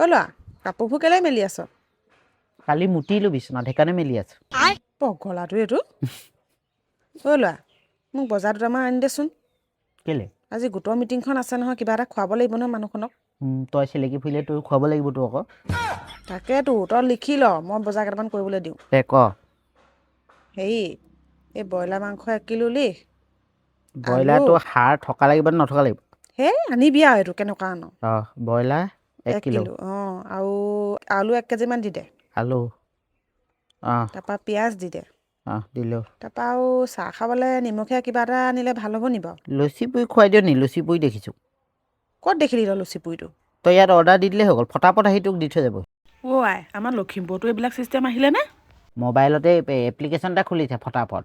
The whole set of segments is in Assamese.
অ' ল'ৰা কাপোৰবোৰ কেলৈ মেলি আছ? কালি মুতিলো বিচনাত সেইকাৰণে মেলি আছো। পগলাটো এইটো। অ' ল'ৰা মোক বজাৰ দুটামান আনি দেচোন। কেলে? আজি গোটৰ মিটিংখন আছে নহয়, কিবা এটা খুৱাব লাগিব নহয় মানুহখনক। তই চেলেকি ফুৰিলে তোৰ খুৱাব লাগিব তো আকৌ। তাকেতো তই লিখি ল, মই বজাৰ কেইটামান কৰিবলৈ দিওঁ। দে ক। হেৰি এই ব্ৰইলাৰ মাংস 1 কিলো লিখ। আলু ব্ৰইলাৰটো হাড় থকা লাগিব নে নথকা লাগিব? হেই আনিবি আৰু এইটো কেনেকুৱা আন। Broiler 1 kilo. আৰু আলু 1 কেজিমান দি দে। আলু তাৰপৰা পিঁয়াজ দি দে। দিলোঁ। তাৰপৰা আৰু চাহ খাবলৈ নিমখীয়া কিবা এটা আনিলে ভাল হ'ব নি বাৰু? লুচি পুৰি খুৱাই দিওঁ নি? লুচি পুৰি দেখিছোঁ। ক'ত দেখিলি তই লুচি পুৰিটো? তই ইয়াত অৰ্ডাৰ দি দিলেই হৈ গ'ল, ফটাফট আহি তোক দি থৈ যাব। অ' আই আমাৰ লখিমপুৰতো এইবিলাক চিষ্টেম আহিলেনে? মোবাইলতে এপ্লিকেশ্যন এটা খুলিছে ফটাফট।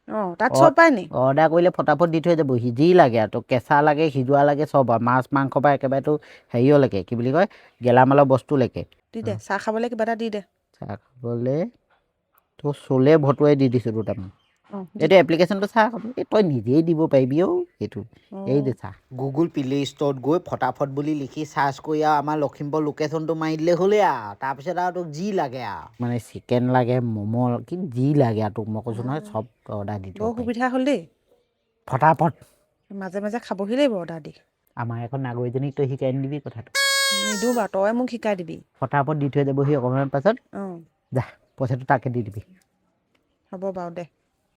অঁ তাত চব পায় নি? অৰ্ডাৰ কৰিলে ফটাফট দি থৈ যাবহি, যি লাগে আৰু তোক কেঁচা লাগে সিজোৱা লাগে চব আৰু মাছ মাংস বা একেবাৰেতো হেৰিয়লৈকে কি বুলি কয় গেলামালৰ বস্তুলৈকে। দি দে চাহ খাবলৈ কিবা এটা দি দে। চাহ খাবলৈ তোৰ চলে ভটুৱাই দি দিছোঁ দুটামান। অঁ দি এইটো দে। এপ্লিকেশ্যনটো চা আকৌ, তই নিজেই দিব পাৰিবি সেইটো। এই অঁ যে চা গুগল প্লে' ষ্ট'ৰত গৈ ফটাফট বুলি লিখি চাৰ্চ কৰি আৰু আমাৰ লখিমপুৰ লোকেশ্যনটো মাৰি দিলে হ'লেই আৰু তাৰপিছত আৰু তোক যি লাগে আৰু মানে চিকেন লাগে ম'ম' কিন্তু যি লাগে আৰু তোক মই কৈছোঁ নহয় চব অৰ্ডাৰ দি দিব বৰ পাৰি সুবিধা হ'ল দেই। ফটাফট। মাজে মাজে খাবহি লাগিব অৰ্ডাৰ দি। আমাৰ এখন নাগৰিজনীক তই শিকাই নিদিবি কথাটো। নিদিওঁ বাৰু তই মোক শিকাই দিবি। ফটাফট দি থৈ যাবহি অকণমান পাছত, অঁ যা পইচাটো তাকে দি দিবি। হ'ব বাৰু দে।